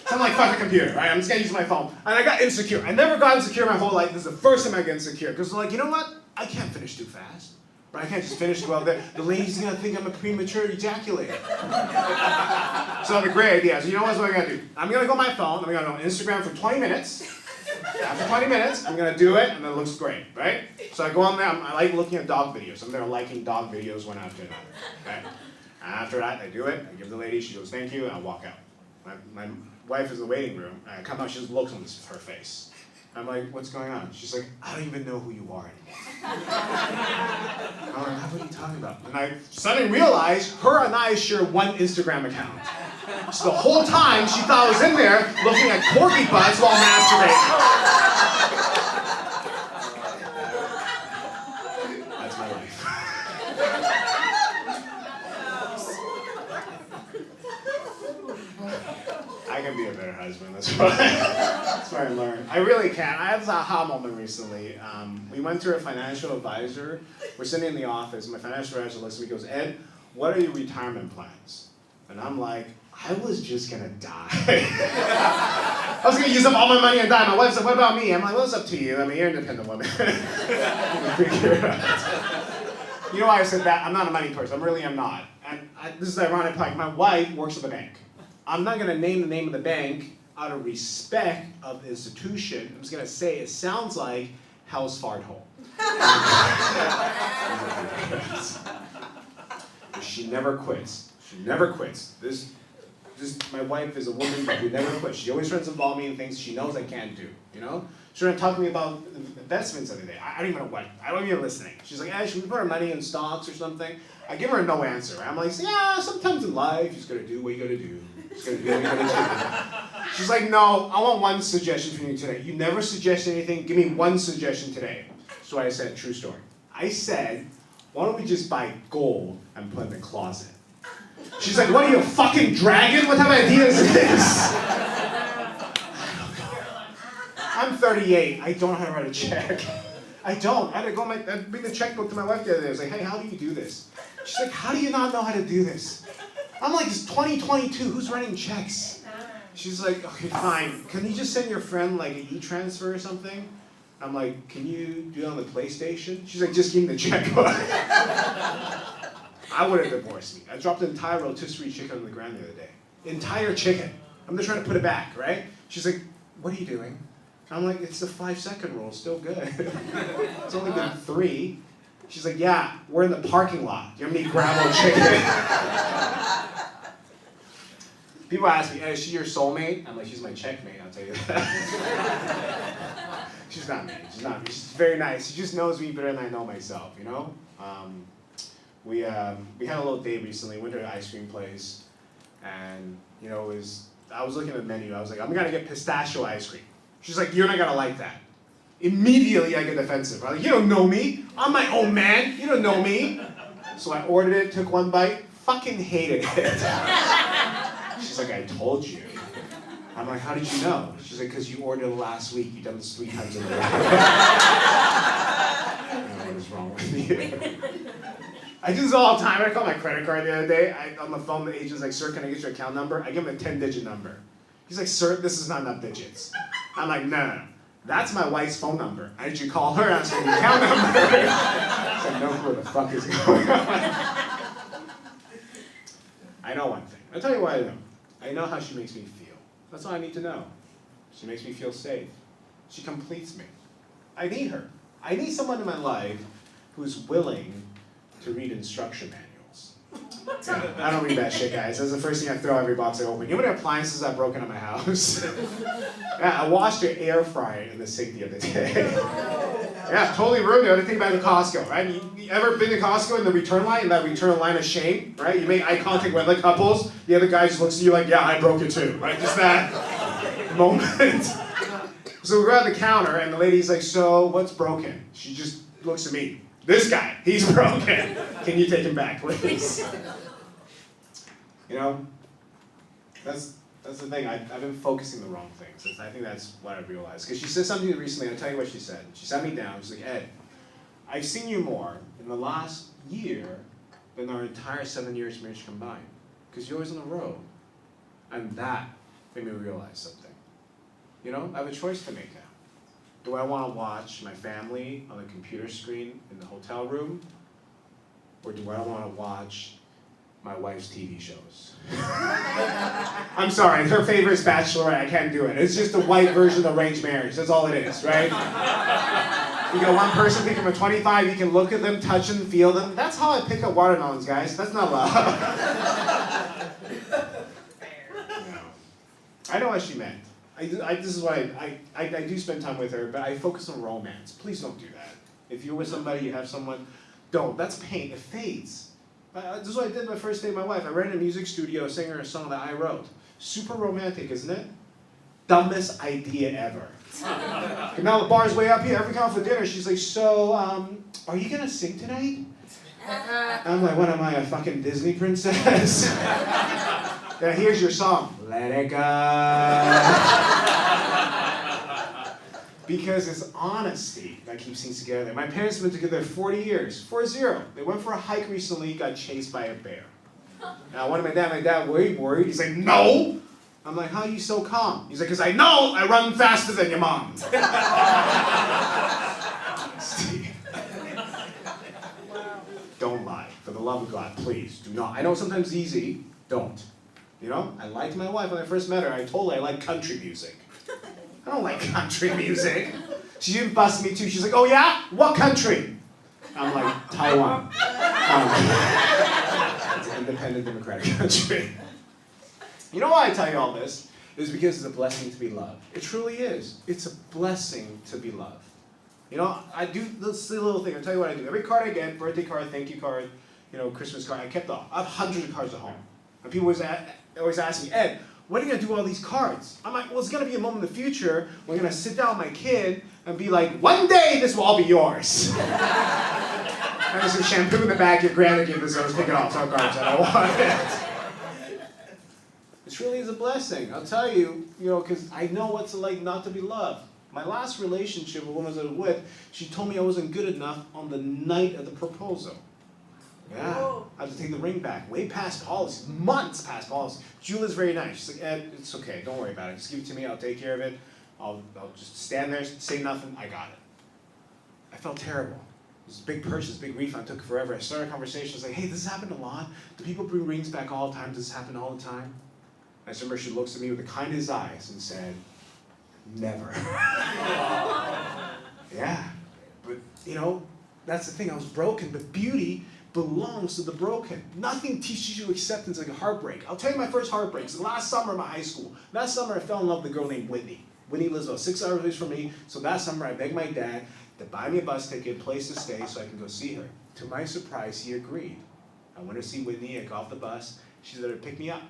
So I'm like, fuck the computer, right? I'm just gonna use my phone. And I got insecure. I never got insecure my whole life. This is the first time I get insecure. Because like, you know what? I can't finish too fast. Right? I can't just finish well there. The lady's gonna think I'm a premature ejaculator. So I have a great idea. So you know what I gotta do? I'm gonna go on my phone, I'm gonna go on Instagram for 20 minutes. After 20 minutes, I'm gonna do it, and it looks great, right? So I go on there, I like looking at dog videos. I'm there liking dog videos one after another, okay? After that, I do it, I give the lady, she goes, thank you, and I walk out. My wife is in the waiting room, and I come out, she just looks on her face. I'm like, what's going on? She's like, I don't even know who you are anymore. I'm like, what are you talking about? And I suddenly realized her and I share one Instagram account. So the whole time she thought I was in there looking at corgi butts while masturbating. That's my life. I can be a better husband, that's what I learned. I really can. I had this aha moment recently. We went to a financial advisor. We're sitting in the office, my financial advisor looks at me and goes, Ed, what are your retirement plans? And I'm like, I was just gonna die. I was gonna use up all my money and die. My wife's like, what about me? I'm like, well, it's up to you. I mean, you're an independent woman. You know why I said that? I'm not a money person. I really am not. And this is ironic. Like, my wife works at the bank. I'm not gonna name the name of the bank out of respect of the institution. I'm just gonna say it sounds like Hell's Fart Hole. She never quits. She never quits. My wife is a woman who never quits. She always tries to involve me in things she knows I can't do, you know? She's trying to talk to me about investments the other day. I don't even know what. I don't even listening. She's like, should we put our money in stocks or something? I give her no answer. I'm like, yeah, sometimes in life, you just gotta do what you gotta do. She's like, no, I want one suggestion from you today. You never suggest anything. Give me one suggestion today. So I said, true story. I said, why don't we just buy gold and put it in the closet? She's like, what are you, a fucking dragon? What type of idea is this? I'm 38. I don't know how to write a check. I don't. I had to go bring the checkbook to my wife the other day. I was like, hey, how do you do this? She's like, how do you not know how to do this? I'm like, it's 2022. Who's writing checks? She's like, okay, fine. Can you just send your friend like an e-transfer or something? I'm like, can you do it on the PlayStation? She's like, just give me the checkbook. I would have divorced me. I dropped an entire rotisserie chicken on the ground the other day. Entire chicken. I'm just trying to put it back, right? She's like, what are you doing? I'm like, it's the 5-second rule, still good. It's only been 3. She's like, yeah, we're in the parking lot. You want me to grab a chicken? People ask me, hey, is she your soulmate? I'm like, she's my checkmate, I'll tell you that. She's not me, she's not me. She's very nice. She just knows me better than I know myself, you know? We had a little date recently, went to an ice cream place, and I was looking at the menu, I was like, I'm gonna get pistachio ice cream. She's like, you're not gonna like that. Immediately I get defensive. I'm like, you don't know me. I'm my own man. You don't know me. So I ordered it, took one bite, fucking hated it. She's like, I told you. I'm like, how did you know? She's like, because you ordered it last week. You've done this 3 times in a row. What is wrong with you? I do this all the time. I called my credit card the other day. On the phone, the agent's like, sir, can I get your account number? I give him a 10-digit number. He's like, sir, this is not enough digits. I'm like, no. That's my wife's phone number. I need you to call her and ask for the account number. I know where the fuck is going on. I know one thing. I'll tell you what I know. I know how she makes me feel. That's all I need to know. She makes me feel safe. She completes me. I need her. I need someone in my life who's willing to read instruction manuals. Yeah, I don't read that shit, guys. That's the first thing I throw every box I open. You know how many appliances I've broken in my house? Yeah, I washed your air fryer in the sink the other day. Yeah, totally ruined it. I think about the Costco, right? You ever been to Costco in the return line, in that return line of shame, right? You make eye contact with other couples, the other guy just looks at you like, yeah, I broke it too, right? Just that moment. So we're at the counter, and the lady's like, so what's broken? She just looks at me. This guy, he's broken. Can you take him back, please? You know, that's the thing. I've been focusing the wrong things. I think that's what I realized. Because she said something recently, I'll tell you what she said. She sat me down, she's like, Ed, I've seen you more in the last year than our entire 7 years marriage combined. Because you're always on the road. And that made me realize something. You know, I have a choice to make now. Do I want to watch my family on the computer screen in the hotel room? Or do I want to watch my wife's TV shows? I'm sorry, her favorite is Bachelorette. I can't do it. It's just a white version of arranged marriage. That's all it is, right? You got one person thinking from 25, you can look at them, touch them, feel them. That's how I pick up watermelons, guys. That's not love. No. I know what she meant. This is what I do spend time with her, but I focus on romance. Please don't do that. If you're with somebody, you have someone, don't. That's pain. It fades. This is what I did my first day with my wife. I ran in a music studio, sang her a song that I wrote. Super romantic, isn't it? Dumbest idea ever. And now the bar's way up here. Every time for dinner, she's like, so, are you going to sing tonight? I'm like, what am I, a fucking Disney princess? Yeah, here's your song. Let it go. Because it's honesty that keeps things together. My parents have been together 40 years. 40. They went for a hike recently, got chased by a bear. Now, one of my dad, worried. He's like, no. I'm like, how are you so calm? He's like, because I know I run faster than your mom. Steve. Don't lie. For the love of God, please, do not. I know sometimes it's easy. Don't. You know, I liked my wife when I first met her. I told her I like country music. I don't like country music. She didn't bust me too. She's like, oh yeah? What country? I'm like, Taiwan. It's an independent democratic country. You know why I tell you all this? It's because it's a blessing to be loved. It truly is. It's a blessing to be loved. You know, I do this silly little thing. I'll tell you what I do. Every card I get, birthday card, thank you card, you know, Christmas card, I kept off. I have hundreds of cards at home. And people always ask me, Ed, when are you going to do all these cards? I'm like, well, it's going to be a moment in the future when I'm going to sit down with my kid and be like, one day this will all be yours. And there's some shampoo in the bag your granddad gave us, so I was picking off some cards I don't want it. It really is a blessing. I'll tell you, you know, because I know what it's like not to be loved. My last relationship, a woman I was with, she told me I wasn't good enough on the night of the proposal. Yeah, whoa. I had to take the ring back, way past policy, months past policy. Julie's very nice. She's like, Ed, it's okay, don't worry about it. Just give it to me, I'll take care of it. I'll just stand there, say nothing, I got it. I felt terrible. It was a big purchase, big refund, took forever. I started a conversation, I was like, hey, this happened a lot. Do people bring rings back all the time? Does this happen all the time? I just remember she looks at me with the kindest eyes and said, never. Yeah, but you know, that's the thing, I was broken, but beauty belongs to the broken. Nothing teaches you acceptance like a heartbreak. I'll tell you my first heartbreak. It's the last summer of my high school. That summer I fell in love with a girl named Whitney. Whitney lives about 6 hours away from me, so that summer I begged my dad to buy me a bus ticket, place to stay, so I can go see her. To my surprise, he agreed. I went to see Whitney, I got off the bus, she said to pick me up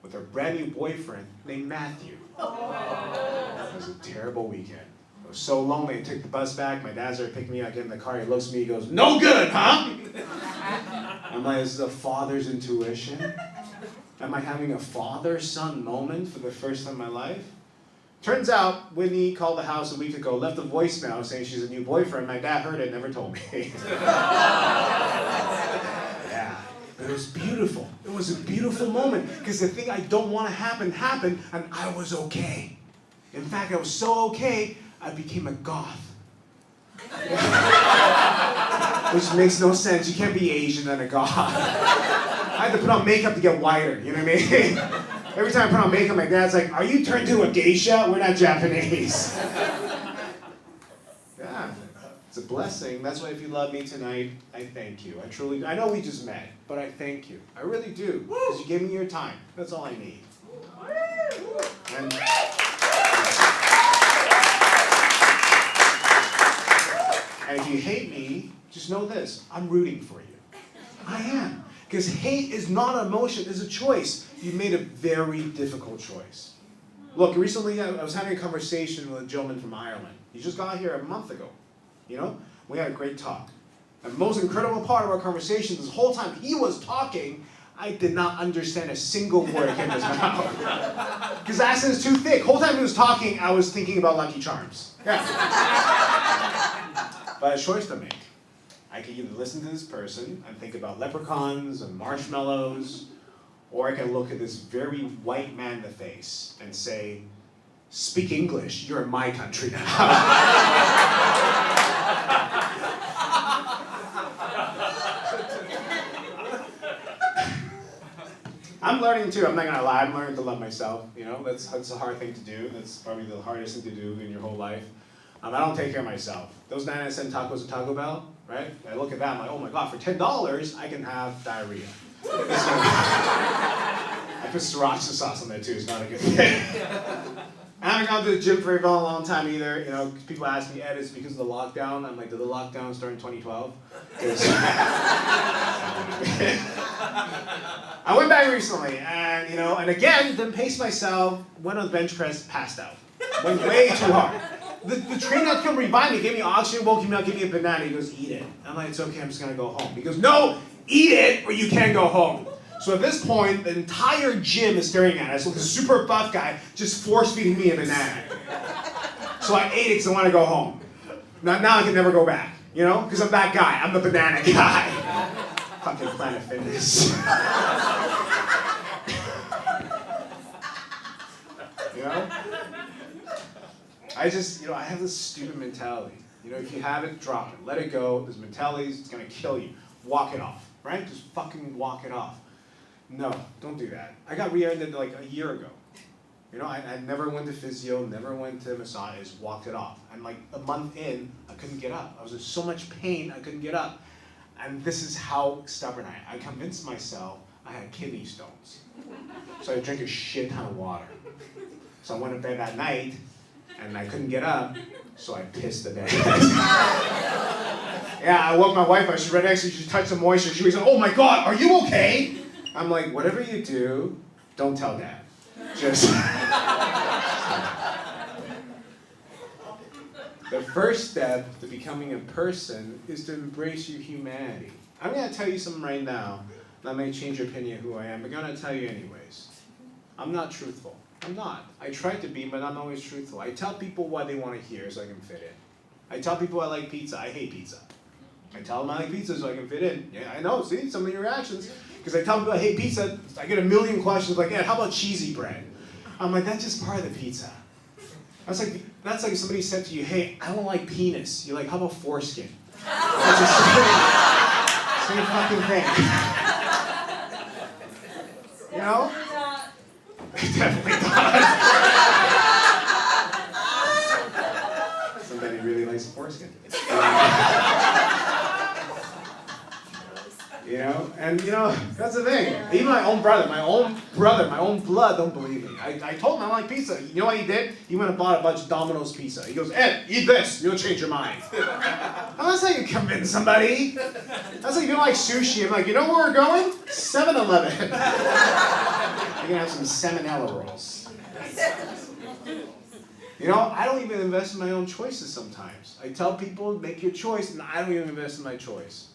with her brand new boyfriend named Matthew. It was a terrible weekend. I was so lonely, I took the bus back, my dad's there to pick me up, I get in the car, he looks at me, he goes, no good, huh? I'm like, is this a father's intuition? Am I having a father-son moment for the first time in my life? Turns out, Whitney called the house a week ago, left a voicemail saying she's a new boyfriend. My dad heard it, never told me. Yeah, but it was beautiful. It was a beautiful moment, because the thing I don't want to happen happened, and I was okay. In fact, I was so okay, I became a goth. Which makes no sense. You can't be Asian and a goth. I had to put on makeup to get whiter, you know what I mean? Every time I put on makeup, my dad's like, are you turned to a geisha? We're not Japanese. Yeah. It's a blessing. That's why if you love me tonight, I thank you. I know we just met, but I thank you. I really do. Because you gave me your time. That's all I need. And if you hate me, just know this. I'm rooting for you. I am. Because hate is not an emotion, it's a choice. You made a very difficult choice. Look, recently I was having a conversation with a gentleman from Ireland. He just got here a month ago. You know, we had a great talk. And the most incredible part of our conversation, this whole time he was talking, I did not understand a single word that came out of his mouth. Because the accent is too thick. The whole time he was talking, I was thinking about Lucky Charms. Yeah. But a choice to make. I can either listen to this person and think about leprechauns and marshmallows, or I can look at this very white man in the face and say, speak English, you're in my country now. I'm learning too, I'm not gonna lie, I'm learning to love myself, you know, that's a hard thing to do, that's probably the hardest thing to do in your whole life. I don't take care of myself. Those 99-cent tacos at Taco Bell, right? I look at that, I'm like, oh my God, for $10, I can have diarrhea. I put sriracha sauce on there too, it's not a good thing. I haven't gone to the gym for a long time either. You know, people ask me, Ed, it's because of the lockdown. I'm like, did the lockdown start in 2012? I went back recently, and you know, and again, didn't pace myself. Went on the bench press, passed out. Went way too hard. The trainer had to come revive me, gave me oxygen, woke me up, gave me a banana. He goes, eat it. I'm like, it's okay, I'm just gonna go home. He goes, no, eat it, or you can't go home. So at this point, the entire gym is staring at us. So the super buff guy just force-feeding me a banana. So I ate it because I want to go home. Now I can never go back, you know? Because I'm that guy. I'm the banana guy. Fucking Planet Fitness. You know? I have this stupid mentality. You know, if you have it, drop it. Let it go. This mentality is going to kill you. Walk it off, right? Just fucking walk it off. No, don't do that. I got rear-ended like a year ago. You know, I never went to physio, never went to massage, I just walked it off. And like a month in, I couldn't get up. I was in so much pain, I couldn't get up. And this is how stubborn I am. I convinced myself I had kidney stones. So I drank a shit ton of water. So I went to bed that night, and I couldn't get up, so I pissed the bed. Yeah, I woke my wife up, she's right next to me, she touched the moisture, she was like, oh my God, are you okay? I'm like, whatever you do, don't tell Dad. Just. The first step to becoming a person is to embrace your humanity. I'm going to tell you something right now that may change your opinion of who I am, but I'm going to tell you anyways. I'm not truthful. I'm not. I try to be, but I'm always truthful. I tell people what they want to hear so I can fit in. I tell people I like pizza. I hate pizza. I tell them I like pizza so I can fit in. Yeah, I know. See, some of your reactions. Because I tell people I hate pizza, I get a million questions like, yeah, how about cheesy bread? I'm like, that's just part of the pizza. That's like somebody said to you, hey, I don't like penis. You're like, how about foreskin? That's the same fucking thing. You know? Definitely not. Somebody really likes foreskin. You know, and you know, that's the thing. Even my own blood, my own blood don't believe me. I told him I like pizza. You know what he did? He went and bought a bunch of Domino's pizza. He goes, Ed, eat this. You'll change your mind. That's how you convince somebody. That's like, you don't like sushi. I'm like, you know where we're going? 7-Eleven. You're gonna have some salmonella rolls. You know, I don't even invest in my own choices sometimes. I tell people, make your choice, and I don't even invest in my choice.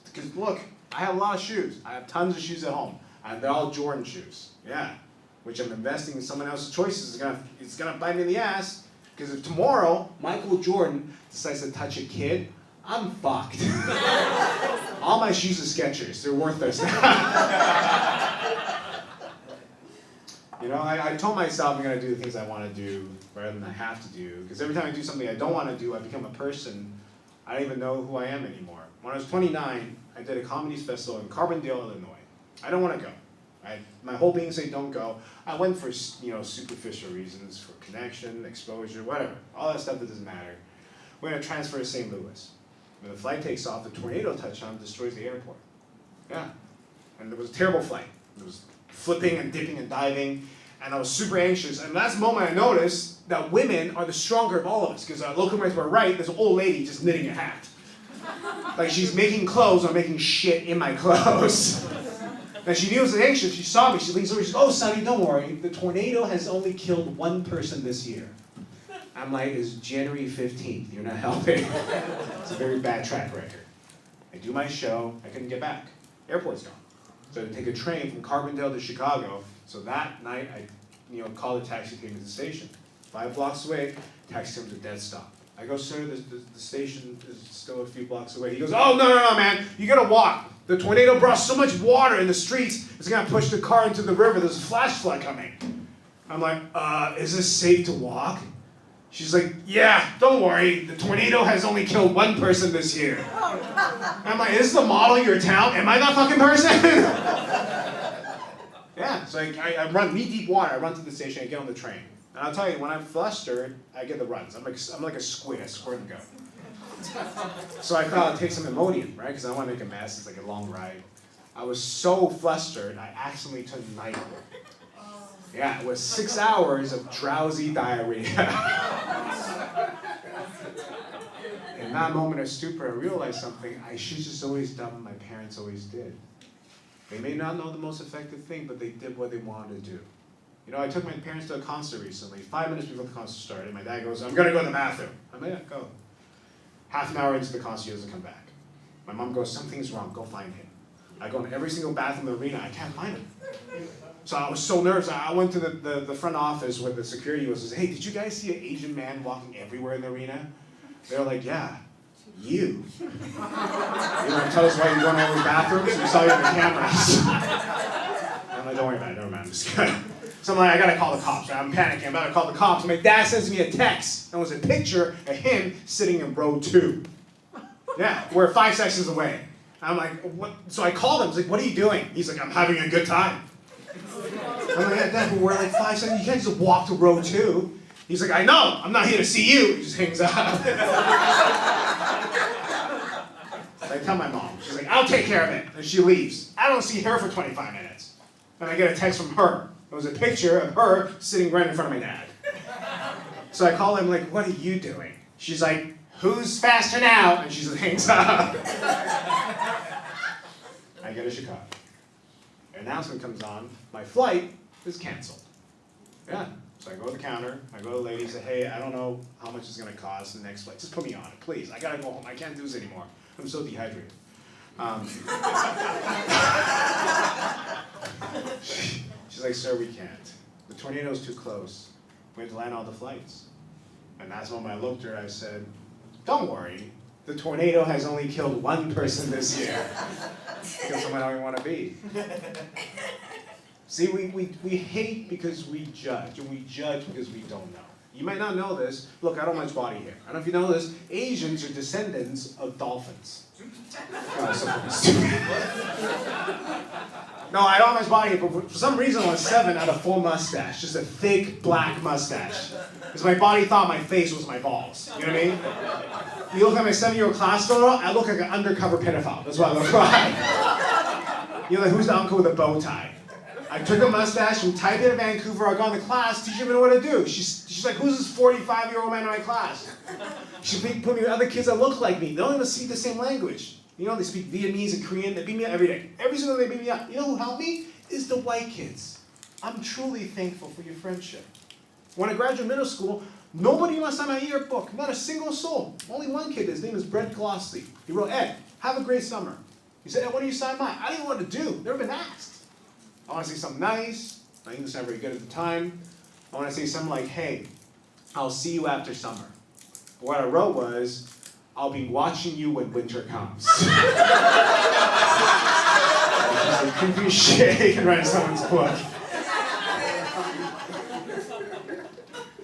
Because look, I have a lot of shoes. I have tons of shoes at home. And they're all Jordan shoes. Yeah. Which I'm investing in someone else's choices. It's gonna bite me in the ass. Because if tomorrow Michael Jordan decides to touch a kid, I'm fucked. All my shoes are Skechers. They're worthless. You know, I told myself I'm gonna do the things I want to do rather than I have to do. Because every time I do something I don't want to do, I become a person. I don't even know who I am anymore. When I was 29, I did a comedy festival in Carbondale, Illinois. I don't want to go. My whole being said don't go. I went for superficial reasons, for connection, exposure, whatever. All that stuff that doesn't matter. we're going to transfer to St. Louis. When the flight takes off, the tornado touchdown destroys the airport. Yeah. And it was a terrible flight. It was flipping and dipping and diving, and I was super anxious. And that's the moment I noticed that women are the stronger of all of us, because looking right to our right, there's an old lady just knitting a hat. Like she's making clothes, I'm making shit in my clothes. And she knew I was anxious, she saw me, she leans over, she goes, "Oh, Sonny, don't worry, the tornado has only killed one person this year." I'm like, "It's January 15th, you're not helping." It's a very bad track record. I do my show, I couldn't get back. Airport's gone. So I had to take a train from Carbondale to Chicago. So that night, I called a taxi, came to the station. 5 blocks away, taxi comes to a dead stop. I go, "Sir, the station is still a few blocks away." He goes, "Oh, no, man, you gotta walk. The tornado brought so much water in the streets, it's gonna push the car into the river. There's a flash flood coming." I'm like, "Is this safe to walk?" She's like, "Yeah, don't worry. The tornado has only killed one person this year." I'm like, "Is this the model of your town? Am I that fucking person?" Yeah, so I run knee-deep water. I run to the station, I get on the train. And I'll tell you, when I'm flustered, I get the runs. I'm like a squid, I squirt and go. So I thought I'd take some Imodium, right? Because I don't want to make a mess, it's like a long ride. I was so flustered, I accidentally took Nyquil. Yeah, it was 6 hours of drowsy diarrhea. In that moment of stupor, I realized something I should just always done what my parents always did. They may not know the most effective thing, but they did what they wanted to do. I took my parents to a concert recently. 5 minutes before the concert started, my dad goes, "I'm gonna go to the bathroom." I'm like, "Yeah, go." Half an hour into the concert, he doesn't come back. My mom goes, "Something's wrong, go find him." I go in every single bathroom in the arena, I can't find him. So I was so nervous, I went to the front office where the security was, "Hey, did you guys see an Asian man walking everywhere in the arena?" They were like, "Yeah, you. You want to tell us why you're going over the bathrooms? We saw you on the cameras." I'm like, "Don't worry about it, never mind, I'm just kidding." So I'm like, I gotta call the cops, right? I'm panicking, I'm about to call the cops. And my dad sends me a text, and it was a picture of him sitting in row 2. Yeah, we're 5 sections away. And I'm like, "What?" So I called him, I was like, "What are you doing?" He's like, "I'm having a good time." I'm like, "Yeah, Dad, but we're like 5 seconds, you can't just walk to row 2. He's like, "I know, I'm not here to see you." He just hangs up. I tell my mom, she's like, "I'll take care of it." And she leaves. I don't see her for 25 minutes. And I get a text from her. It was a picture of her sitting right in front of my dad. So I call him, like, "What are you doing?" She's like, "Who's faster now?" And she just hangs up. I get to Chicago. An announcement comes on, my flight is canceled. Yeah. So I go to the counter, I go to the lady and say, "Hey, I don't know how much it's gonna cost the next flight. Just put me on it, please. I gotta go home. I can't do this anymore. I'm so dehydrated." She's like, "Sir, we can't. The tornado's too close. We have to land all the flights." And that's when I looked at her, I said, "Don't worry. The tornado has only killed one person this year." Because someone I don't want to be. See, we hate because we judge, and we judge because we don't know. You might not know this. Look, I don't have much body hair. I don't know if you know this. Asians are descendants of dolphins. No, I don't have much body hair, but for some reason I was 7, I had a full mustache. Just a thick, black mustache. Because my body thought my face was my balls. You know what I mean? You look at my 7-year-old class photo, I look like an undercover pedophile. That's what I look like. You're like, "Who's the uncle with a bow tie?" I took a mustache from Taipei to Vancouver. I got in the class, teacher didn't know what to do. She's like, "Who's this 45-year-old man in my class?" She put me with other kids that look like me. They don't even speak the same language. They speak Vietnamese and Korean. They beat me up every day. Every single day they beat me up. You know who helped me? Is the white kids. I'm truly thankful for your friendship. When I graduated middle school, nobody must sign my yearbook. Not a single soul. Only one kid. His name is Brent Glossley. He wrote, "Ed, have a great summer." He said, "Ed, why don't you sign mine?" I didn't know what to do. Never been asked. I want to say something nice. My English is not very good at the time. I want to say something like, "Hey, I'll see you after summer." But what I wrote was, "I'll be watching you when winter comes." Like creepy shit you can write in someone's book.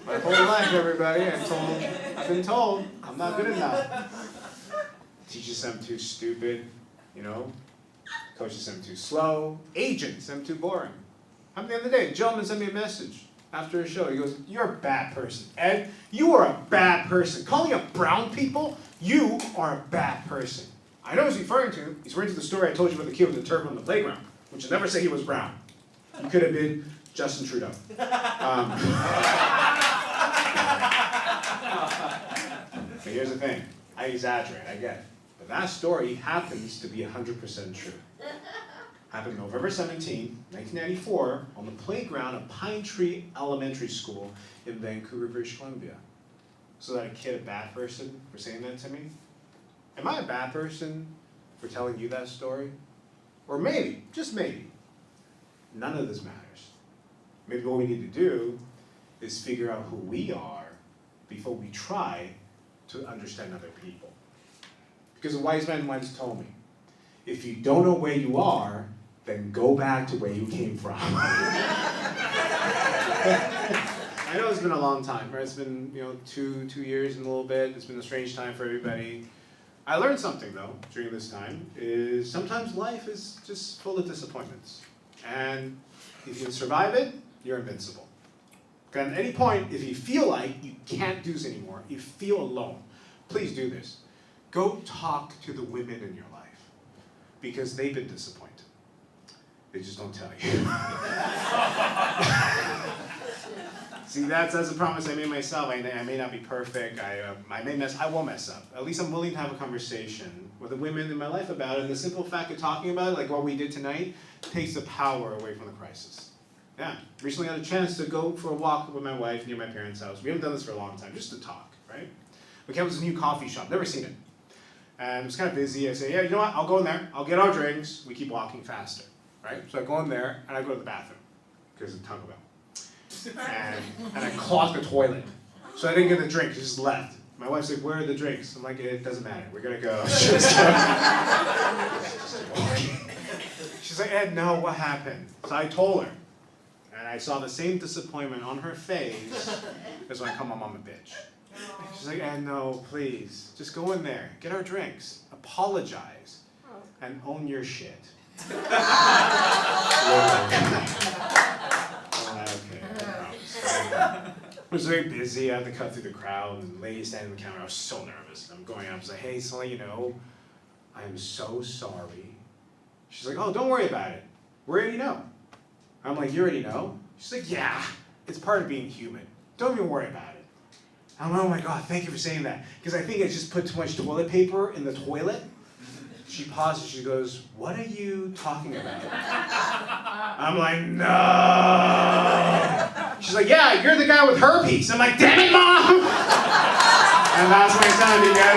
My whole life, everybody, I've been told I'm not good enough. Teachers say I'm too stupid, Coaches say I'm too slow. Agents say I'm too boring. The other day, a gentleman sent me a message. after a show. He goes, "You're a bad person. Ed, you are a bad person. Calling up brown people, you are a bad person." I know what he's referring to. He's referring to the story I told you about the kid with the turban on the playground, which never say he was brown. He could have been Justin Trudeau. But here's the thing. I exaggerate, I get it. But that story happens to be 100% true. Happened November 17, 1994, on the playground of Pine Tree Elementary School in Vancouver, British Columbia. So that a kid a bad person for saying that to me? Am I a bad person for telling you that story? Or maybe, just maybe, none of this matters. Maybe what we need to do is figure out who we are before we try to understand other people. Because a wise man once told me, if you don't know where you are, then go back to where you came from. I know it's been a long time, right? It's been 2 years and a little bit. It's been a strange time for everybody. I learned something though during this time, is sometimes life is just full of disappointments. And if you can survive it, you're invincible. At any point, if you feel like you can't do this anymore, you feel alone, please do this. Go talk to the women in your life, because they've been disappointed. They just don't tell you. See, that's a promise I made myself. I may not be perfect. I will mess up. At least I'm willing to have a conversation with the women in my life about it. And the simple fact of talking about it, like what we did tonight, takes the power away from the crisis. Yeah, recently I had a chance to go for a walk with my wife near my parents' house. We haven't done this for a long time, just to talk, right? We came to this new coffee shop, never seen it. And it was kind of busy. I say, yeah, you know what, I'll go in there, I'll get our drinks. We keep walking faster, right? So I go in there and I go to the bathroom, because it's Taco Bell. And I clogged the toilet. So I didn't get the drinks, I just left. My wife's like, where are the drinks? I'm like, it doesn't matter, we're gonna go. She's like, Ed, no, what happened? So I told her. And I saw the same disappointment on her face as when I call my mom a bitch. She's like, Ed, no, please, just go in there, get our drinks, apologize, and own your shit. Okay, it was very busy. I had to cut through the crowd, and the lady standing in the counter, I was so nervous. I'm going up, I was like, hey, so you know, I am so sorry. She's like, oh, don't worry about it. We already know. I'm like, you already know? She's like, yeah, it's part of being human. Don't even worry about it. I'm like, oh my God, thank you for saying that. Because I think I just put too much toilet paper in the toilet. She pauses, she goes, what are you talking about? I'm like, no. She's like, yeah, you're the guy with herpes. I'm like, damn it, Mom! And that's my time, you guys.